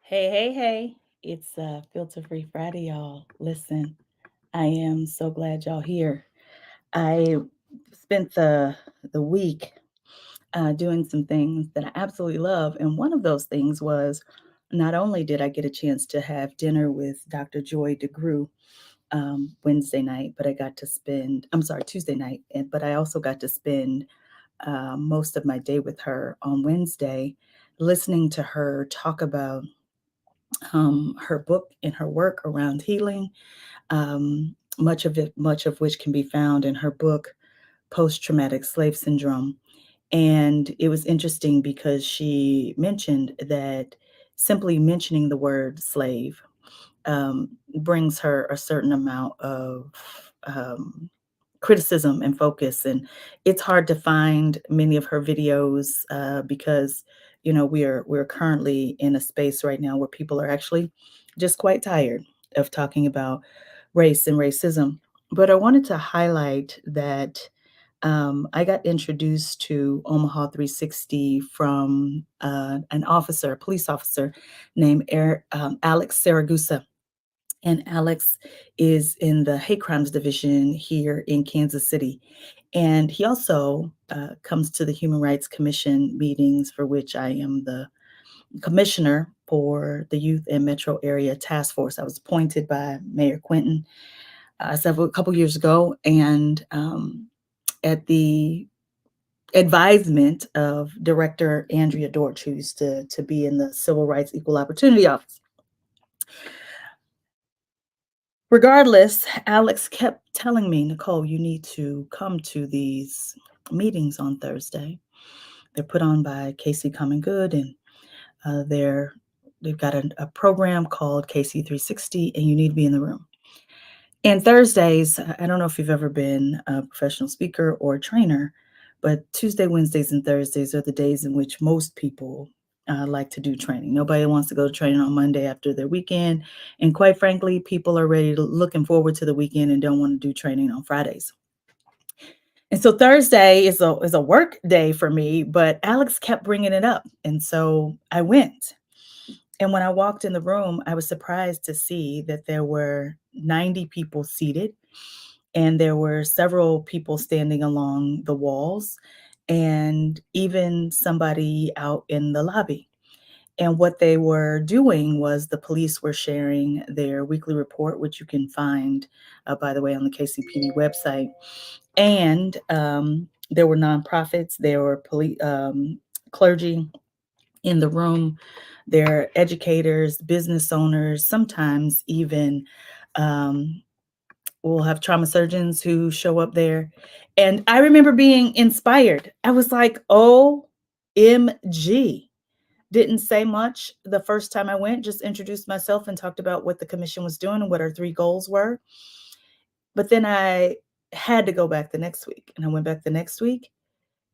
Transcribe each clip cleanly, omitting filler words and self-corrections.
Hey, hey, hey. It's Filter Free Friday, y'all. Listen, I am so glad y'all here. I spent the week doing some things that I absolutely love, and one of those things was not only did I get a chance to have dinner with Dr. Joy DeGruy Wednesday night, but I got to spend, I'm sorry, Tuesday night, but I also got to spend most of my day with her on Wednesday, listening to her talk about her book and her work around healing. Much of which can be found in her book, Post Traumatic Slave Syndrome. And it was interesting because she mentioned that simply mentioning the word slave brings her a certain amount of um, criticism and focus. And it's hard to find many of her videos because we're currently in a space right now where people are actually just quite tired of talking about race and racism. But I wanted to highlight that I got introduced to Omaha 360 from an officer, a police officer named Alex Saragusa. And Alex is in the hate crimes division here in Kansas City. And he also comes to the Human Rights Commission meetings, for which I am the commissioner for the Youth and Metro Area Task Force. I was appointed by Mayor Quinton a couple years ago, and at the advisement of Director Andrea Dorch, who used to be in the Civil Rights Equal Opportunity Office. Regardless, Alex kept telling me, Nicole, you need to come to these meetings on Thursday. They're put on by Casey Common Good, and they've got a program called KC 360, and you need to be in the room. And Thursdays, I don't know if you've ever been a professional speaker or trainer, but Tuesday, Wednesdays, and Thursdays are the days in which most people like to do training. Nobody wants to go to training on Monday after their weekend. And quite frankly, people are looking forward to the weekend and don't want to do training on Fridays. And so Thursday is a work day for me, but Alex kept bringing it up. And so I went. And when I walked in the room, I was surprised to see that there were 90 people seated, and there were several people standing along the walls, and even somebody out in the lobby. And what they were doing was the police were sharing their weekly report, which you can find, by the way, on the KCPD website. And there were nonprofits, there were clergy in the room, there are educators, business owners, sometimes even we'll have trauma surgeons who show up there. And I remember being inspired. I was like, OMG. Didn't say much the first time I went, just introduced myself and talked about what the commission was doing and what our three goals were. But then I had to go back the next week. And I went back the next week,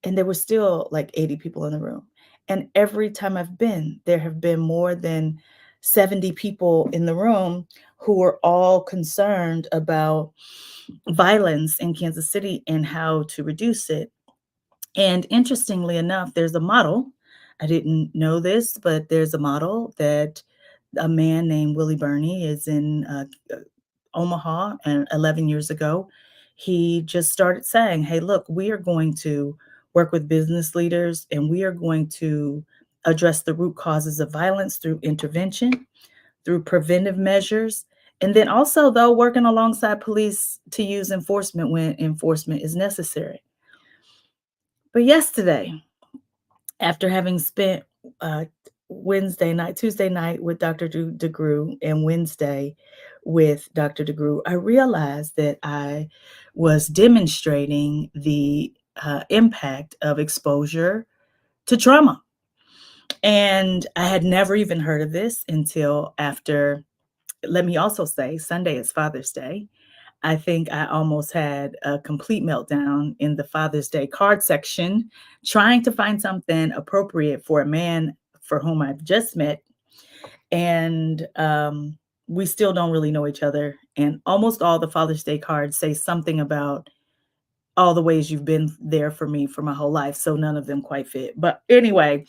and there were still like 80 people in the room. And every time I've been, there have been more than 70 people in the room who are all concerned about violence in Kansas City and how to reduce it. And interestingly enough, there's a model. I didn't know this, but there's a model that a man named Willie Burney is in Omaha, and 11 years ago, he just started saying, hey, look, we are going to work with business leaders, and we are going to address the root causes of violence through intervention, through preventive measures, and then also, though, working alongside police to use enforcement when enforcement is necessary. But yesterday, after having spent uh, Tuesday night with Dr. DeGruy, and Wednesday with Dr. DeGruy, I realized that I was demonstrating the impact of exposure to trauma. And I had never even heard of this until after, let me also say, Sunday is Father's Day. I think I almost had a complete meltdown in the Father's Day card section, trying to find something appropriate for a man for whom I've just met. And we still don't really know each other. And almost all the Father's Day cards say something about all the ways you've been there for me for my whole life, so none of them quite fit. But anyway,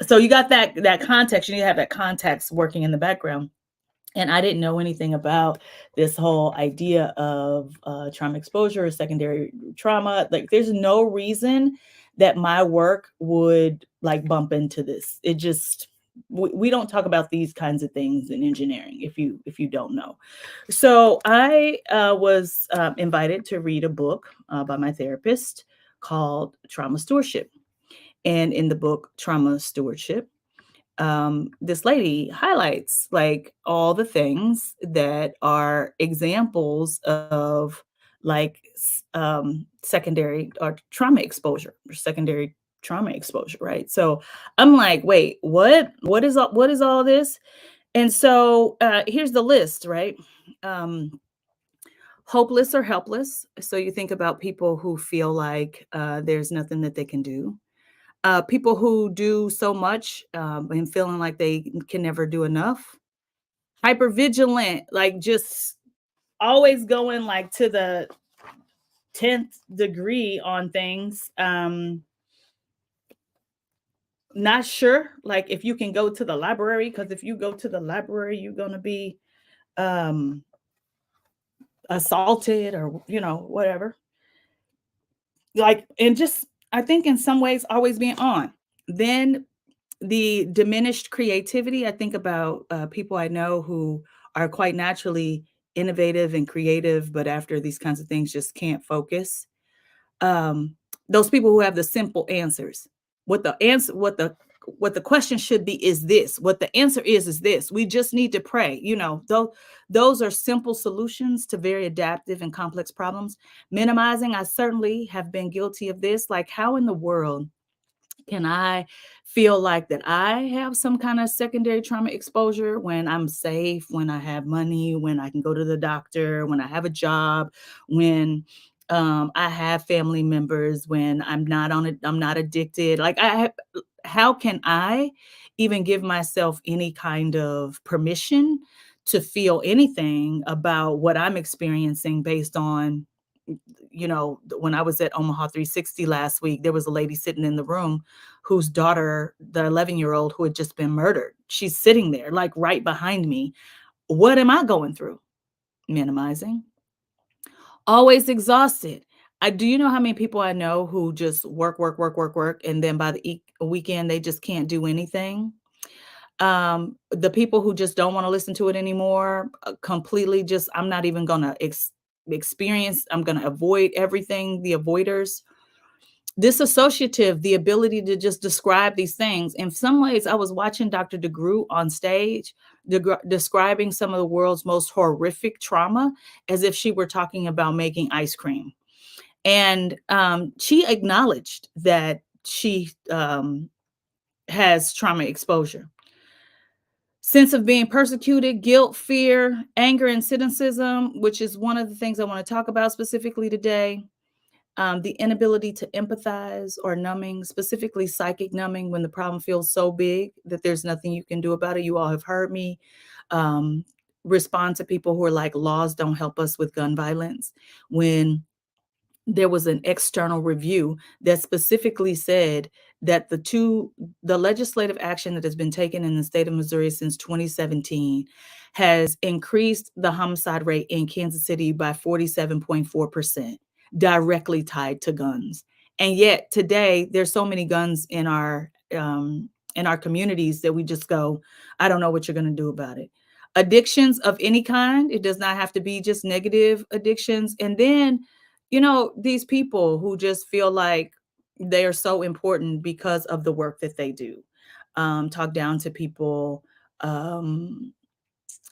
so you got that context. You need to have that context working in the background. And I didn't know anything about this whole idea of trauma exposure or secondary trauma. Like, there's no reason that my work would like bump into this. It just we don't talk about these kinds of things in engineering if you don't know. So I was invited to read a book by my therapist called Trauma Stewardship. And in the book Trauma Stewardship, this lady highlights like all the things that are examples of like secondary or trauma exposure or secondary trauma exposure, right? So I'm like, wait, what is all this? And so here's the list, right? Um, Hopeless or helpless. So you think about people who feel like there's nothing that they can do. People who do so much and feeling like they can never do enough. Hyper vigilant, like just always going like to the 10th degree on things. Not sure like if you can go to the library, because if you go to the library, you're gonna be um assaulted or whatever. Like, and just I think in some ways always being on. Then the diminished creativity, I think about people I know who are quite naturally innovative and creative, but after these kinds of things just can't focus. Um, those people who have the simple answers. What the question should be is this. What the answer is this. We just need to pray. Those are simple solutions to very adaptive and complex problems. Minimizing, I certainly have been guilty of this. Like, how in the world can I feel like that I have some kind of secondary trauma exposure when I'm safe, when I have money, when I can go to the doctor, when I have a job, when I have family members, when I'm not addicted. Like, how can I even give myself any kind of permission to feel anything about what I'm experiencing based on when I was at Omaha 360 last week, there was a lady sitting in the room whose daughter, the 11-year-old who had just been murdered. She's sitting there like right behind me. What am I going through? Minimizing. Always exhausted. I do you know how many people I know who just work, work, work, work, work, and then by the weekend they just can't do anything? The people who just don't want to listen to it anymore, completely just I'm not even gonna experience, I'm gonna avoid everything, the avoiders. Disassociative, the ability to just describe these things. In some ways, I was watching Dr. DeGroot on stage, describing some of the world's most horrific trauma as if she were talking about making ice cream. And she acknowledged that she has trauma exposure. Sense of being persecuted, guilt, fear, anger, and cynicism, which is one of the things I want to talk about specifically today. The inability to empathize or numbing, specifically psychic numbing, when the problem feels so big that there's nothing you can do about it. You all have heard me um, respond to people who are like, laws don't help us with gun violence. When there was an external review that specifically said that the legislative action that has been taken in the state of Missouri since 2017 has increased the homicide rate in Kansas City by 47.4%, directly tied to guns. And yet today there's so many guns in our communities that we just go, I don't know what you're going to do about it. Addictions of any kind, it does not have to be just negative addictions. And then these people who just feel like they are so important because of the work that they do. Talk down to people, um,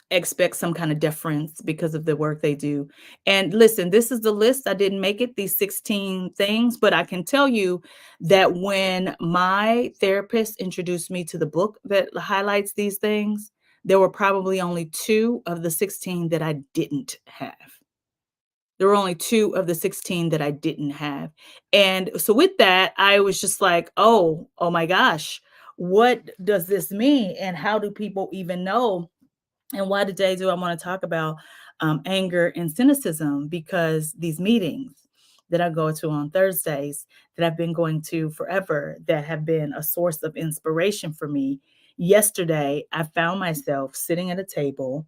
expect some kind of deference because of the work they do. And listen, this is the list. I didn't make it, these 16 things, but I can tell you that when my therapist introduced me to the book that highlights these things, there were probably only two of the 16 that I didn't have. There were only 2 of the 16 that I didn't have. And so with that, I was just like, "Oh my gosh, what does this mean? And how do people even know?" And why today do I wanna talk about, anger and cynicism? Because these meetings, that I go to on Thursdays that I've been going to forever that have been a source of inspiration for me. Yesterday, I found myself sitting at a table.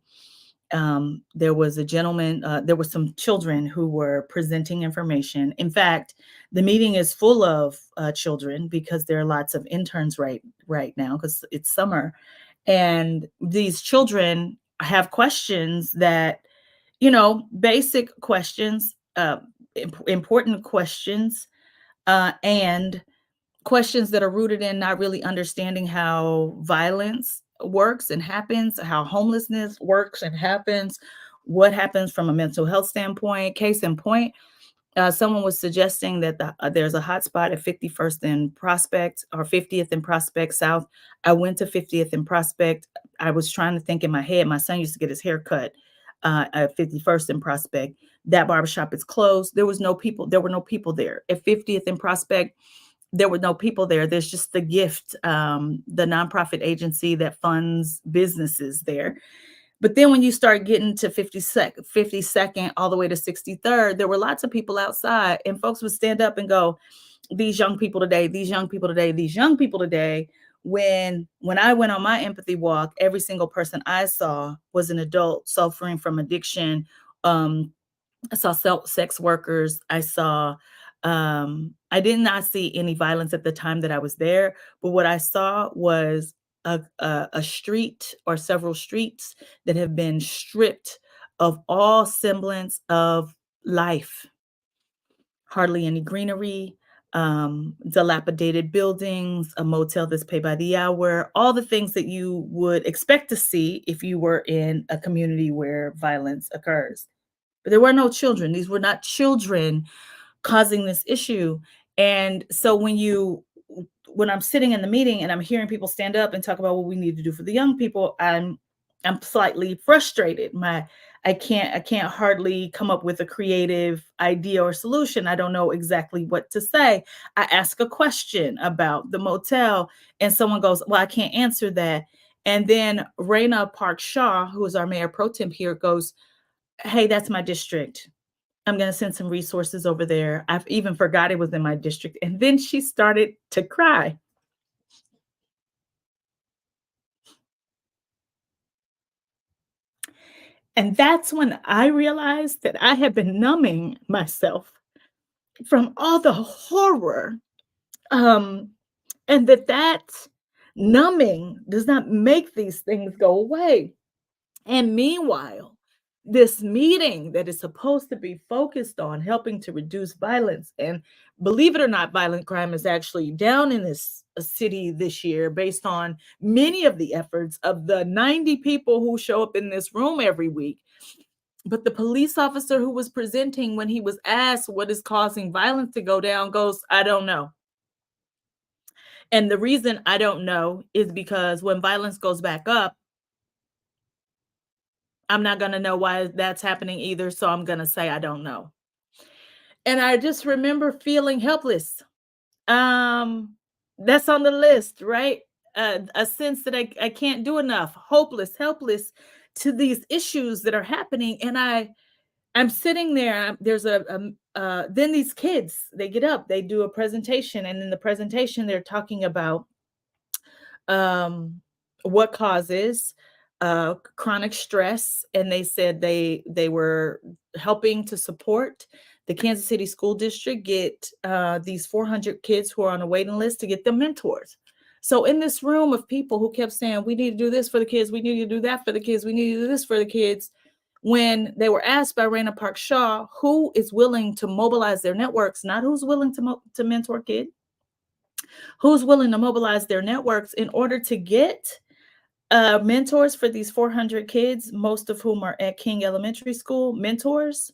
There was a gentleman, there were some children who were presenting information. In fact, the meeting is full of children because there are lots of interns right now because it's summer, and these children have questions that, basic questions, important questions, and questions that are rooted in not really understanding how violence works and happens, how homelessness works and happens, what happens from a mental health standpoint. Case in point, someone was suggesting that there's a hot spot at 51st and Prospect, or 50th and Prospect South. I went to 50th and Prospect. I was trying to think in my head. My son used to get his hair cut at 51st and Prospect. That barbershop is closed. There was no people. There were no people there. At 50th and Prospect, there were no people there. There's just the gift, the nonprofit agency that funds businesses there. But then when you start getting to 52nd all the way to 63rd, there were lots of people outside, and folks would stand up and go, these young people today, these young people today, these young people today. When I went on my empathy walk, every single person I saw was an adult suffering from addiction. I saw sex workers. I did not see any violence at the time that I was there, but what I saw was a street or several streets that have been stripped of all semblance of life. Hardly any greenery, dilapidated buildings, a motel that's paid by the hour, all the things that you would expect to see if you were in a community where violence occurs. But there were no children. These were not children causing this issue. And so when I'm sitting in the meeting and I'm hearing people stand up and talk about what we need to do for the young people, I'm slightly frustrated. I can't hardly come up with a creative idea or solution. I don't know exactly what to say. I ask a question about the motel and someone goes, "Well, I can't answer that." And then Raina Park Shaw, who is our mayor pro tem here, goes, "Hey, that's my district. I'm gonna send some resources over there. I've even forgot it was in my district." And then she started to cry. And that's when I realized that I had been numbing myself from all the horror, um, and that numbing does not make these things go away. And meanwhile, this meeting that is supposed to be focused on helping to reduce violence, and believe it or not, violent crime is actually down in this city this year based on many of the efforts of the 90 people who show up in this room every week. But the police officer who was presenting, when he was asked what is causing violence to go down, goes, "I don't know." And the reason I don't know is because when violence goes back up, I'm not going to know why that's happening either. So I'm going to say I don't know. And I just remember feeling helpless. Um, that's on the list, right? A sense that I can't do enough, hopeless, helpless to these issues that are happening. And I'm sitting there. There's then these kids, they get up, they do a presentation, and in the presentation they're talking about um, what causes chronic stress, and they said they were helping to support the Kansas City School District get these 400 kids who are on a waiting list to get them mentors. So in this room of people who kept saying, "We need to do this for the kids, we need to do that for the kids, we need to do this for the kids," when they were asked by Raina Park Shaw who is willing to mobilize their networks, not who's willing to mentor kids, who's willing to mobilize their networks in order to get mentors for these 400 kids, most of whom are at King Elementary School, mentors,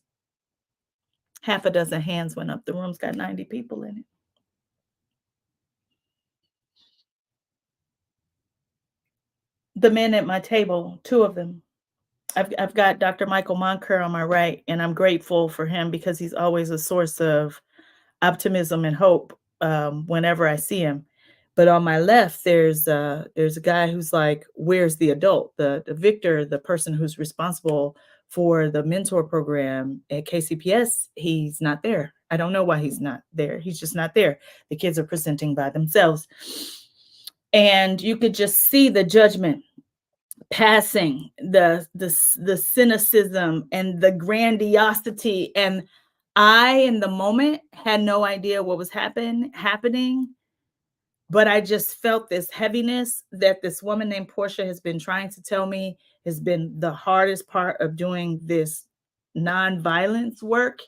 half a dozen hands went up. The room's got 90 people in it. The men at my table, two of them. I've got Dr. Michael Moncur on my right, and I'm grateful for him because he's always a source of optimism and hope whenever I see him. But on my left, there's a guy who's like, "Where's the adult? The Victor, the person who's responsible for the mentor program at KCPS, he's not there." I don't know why he's not there. He's just not there. The kids are presenting by themselves. And you could just see the judgment passing, the cynicism and the grandiosity. And I, in the moment, had no idea what was happening, but I just felt this heaviness that this woman named Portia has been trying to tell me has been the hardest part of doing this nonviolence work.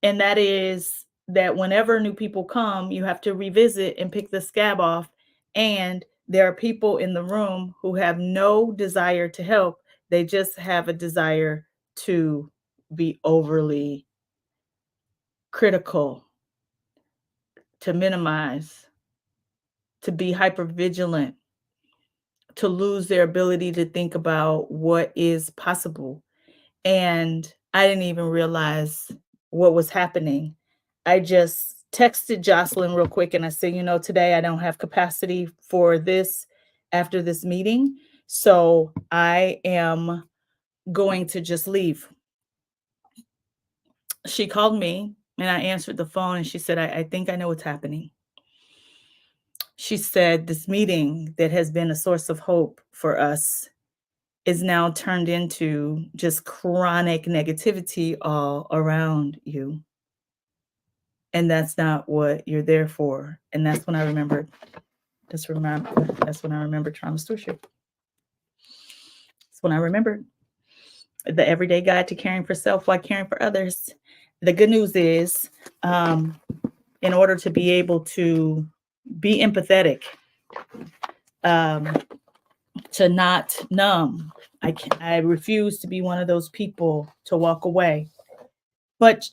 And that is that whenever new people come, you have to revisit and pick the scab off. And there are people in the room who have no desire to help. They just have a desire to be overly critical, to minimize, to be hyper vigilant, to lose their ability to think about what is possible. And I didn't even realize what was happening. I just texted Jocelyn real quick and I said, today I don't have capacity for this after this meeting. So I am going to just leave. She called me and I answered the phone and she said, I think I know what's happening. She said, this meeting that has been a source of hope for us is now turned into just chronic negativity all around you. And that's not what you're there for. And that's when I remembered. That's when I remembered trauma stewardship. That's when I remembered the everyday guide to caring for self while caring for others. The good news is, in order to be able to be empathetic, to not numb, I refuse to be one of those people to walk away. But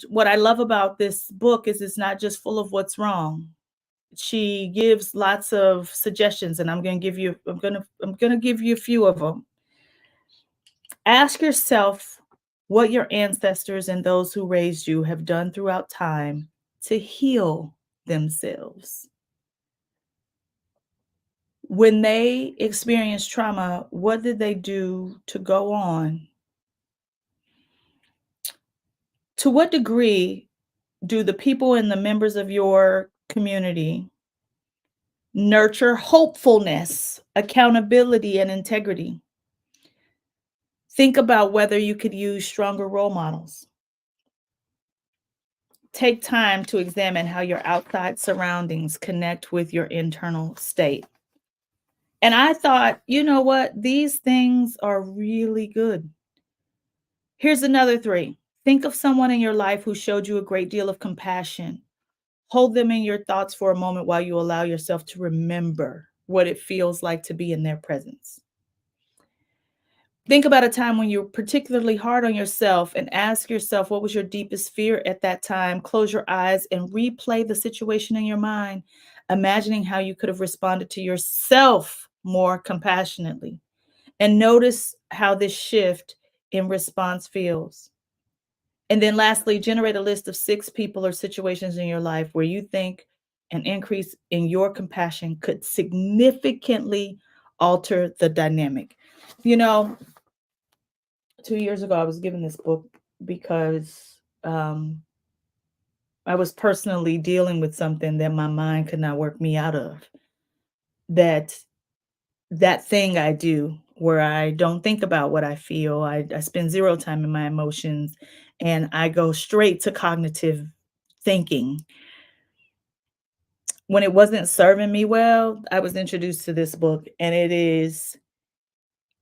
what I love about this book is it's not just full of what's wrong. She gives lots of suggestions, and I'm going to give you a few of them. Ask yourself what your ancestors and those who raised you have done throughout time to heal themselves. When they experienced trauma, what did they do to go on? To what degree do the people and the members of your community nurture hopefulness, accountability, and integrity? Think about whether you could use stronger role models. Take time to examine how your outside surroundings connect with your internal state. And I thought, you know what? These things are really good. Here's another 3. Think of someone in your life who showed you a great deal of compassion. Hold them in your thoughts for a moment while you allow yourself to remember what it feels like to be in their presence. Think about a time when you're particularly hard on yourself and ask yourself, what was your deepest fear at that time? Close your eyes and replay the situation in your mind, imagining how you could have responded to yourself more compassionately. And notice how this shift in response feels. And then lastly, generate a list of 6 people or situations in your life where you think an increase in your compassion could significantly alter the dynamic. 2 years ago, I was given this book because I was personally dealing with something that my mind could not work me out of. That thing I do where I don't think about what I feel. I spend 0 time in my emotions and I go straight to cognitive thinking. When it wasn't serving me well, I was introduced to this book, and it is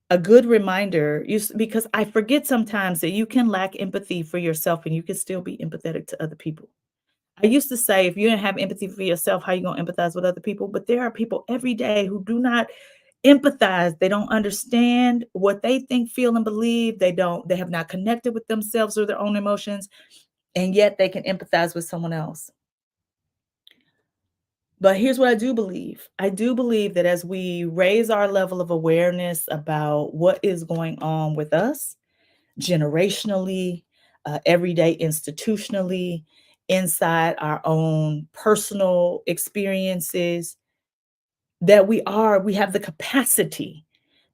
a good reminder, because I forget sometimes that you can lack empathy for yourself and you can still be empathetic to other people. I used to say, if you didn't have empathy for yourself, how are you going to empathize with other people? But there are people every day who do not empathize. They don't understand what they think, feel, and believe. They have not connected with themselves or their own emotions, and yet they can empathize with someone else. But here's what I do believe. I do believe that as we raise our level of awareness about what is going on with us generationally, everyday institutionally, inside our own personal experiences, that we have the capacity,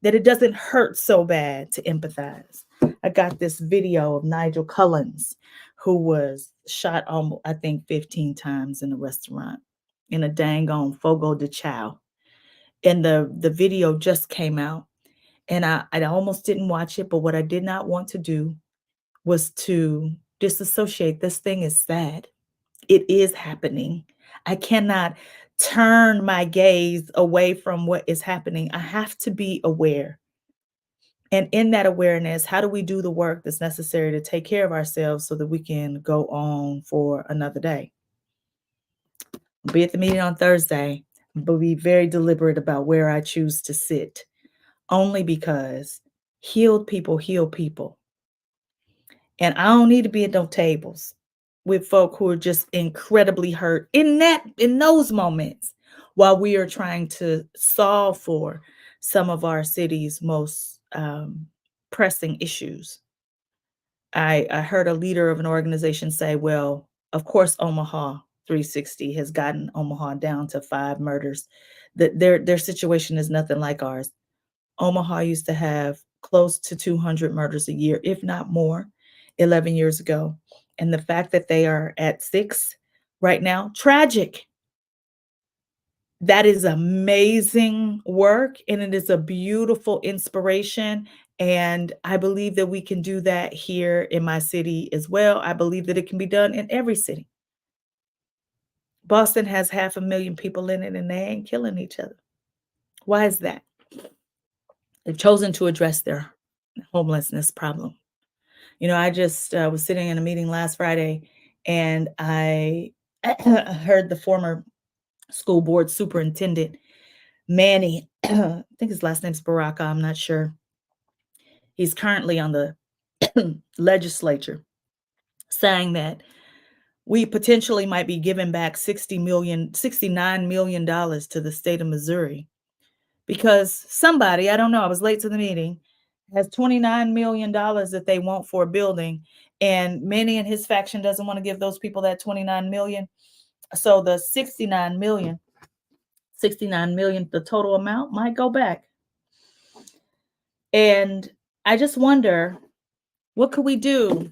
that it doesn't hurt so bad to empathize. I got this video of Nigel Cullins, who was shot almost, I think, 15 times in a restaurant in a dang on Fogo de Chao. And the video just came out, and I almost didn't watch it, but what I did not want to do was to disassociate. This thing is sad. It is happening. I cannot turn my gaze away from what is happening. I have to be aware. And in that awareness, how do we do the work that's necessary to take care of ourselves so that we can go on for another day? I'll be at the meeting on Thursday, but be very deliberate about where I choose to sit, only because healed people heal people. And I don't need to be at no tables with folk who are just incredibly hurt in those moments while we are trying to solve for some of our city's most pressing issues. I heard a leader of an organization say, well, of course, Omaha 360 has gotten Omaha down to 5 murders. That their situation is nothing like ours. Omaha used to have close to 200 murders a year, if not more, 11 years ago. And the fact that they are at 6 right now, tragic. That is amazing work, and it is a beautiful inspiration. And I believe that we can do that here in my city as well. I believe that it can be done in every city. Boston has 500,000 people in it, and they ain't killing each other. Why is that? They've chosen to address their homelessness problem. You know, I just was sitting in a meeting last Friday, and I heard the former school board superintendent, Manny, I think his last name's Baraka, I'm not sure. He's currently on the legislature, saying that we potentially might be giving back $69 million to the state of Missouri because somebody, I don't know, I was late to the meeting, has $29 million that they want for a building, and Manny and his faction doesn't want to give those people that 29 million. So the 69 million, the total amount might go back. And I just wonder, what could we do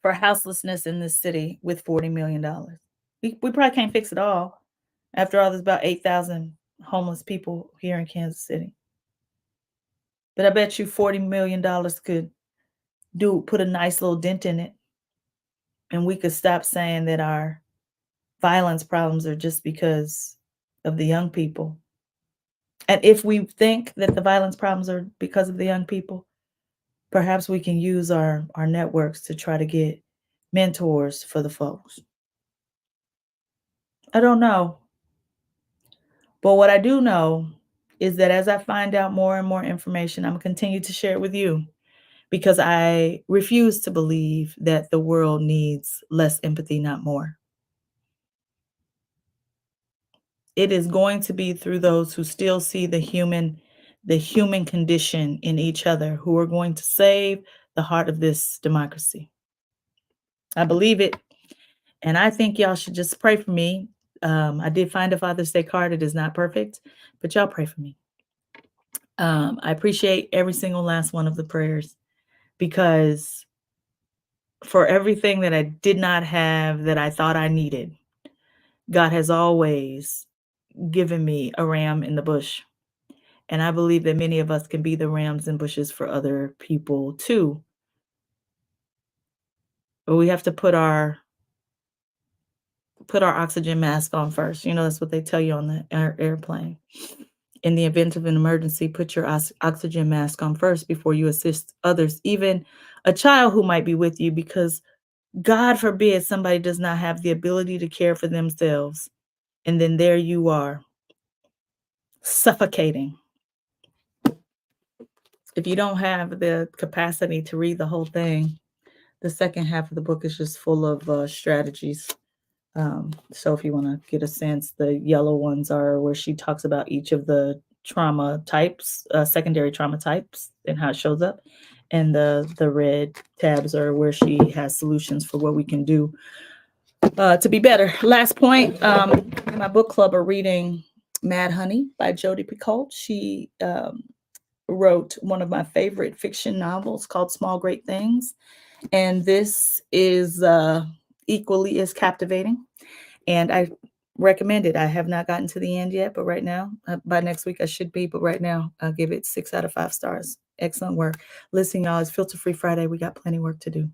for houselessness in this city with $40 million? We probably can't fix it all. After all, there's about 8,000 homeless people here in Kansas City. But I bet you $40 million could put a nice little dent in it. And we could stop saying that our violence problems are just because of the young people. And if we think that the violence problems are because of the young people, perhaps we can use our networks to try to get mentors for the folks. I don't know. But what I do know is that as I find out more and more information, I'm going to continue to share it with you because I refuse to believe that the world needs less empathy, not more. It is going to be through those who still see the human condition in each other who are going to save the heart of this democracy. I believe it. And I think y'all should just pray for me. I did find a Father's Day card. It is not perfect, but y'all pray for me. I appreciate every single last one of the prayers because for everything that I did not have that I thought I needed, God has always given me a ram in the bush. And I believe that many of us can be the rams and bushes for other people too. But we have to put our oxygen mask on first. You know, that's what they tell you on the airplane. In the event of an emergency, put your oxygen mask on first before you assist others, even a child who might be with you, because God forbid somebody does not have the ability to care for themselves. And then there you are, suffocating. If you don't have the capacity to read the whole thing, the second half of the book is just full of strategies. So if you want to get a sense, the yellow ones are where she talks about each of the trauma types, secondary trauma types, and how it shows up. And the red tabs are where she has solutions for what we can do to be better. Last point, in my book club are reading Mad Honey by Jodi Picoult. She wrote one of my favorite fiction novels called Small Great Things. And this is equally as captivating. And I recommend it. I have not gotten to the end yet, but right now, by next week, I should be. But right now, I'll give it 6 out of 5 stars. Excellent work. Listen, y'all, it's Filter Free Friday. We got plenty of work to do.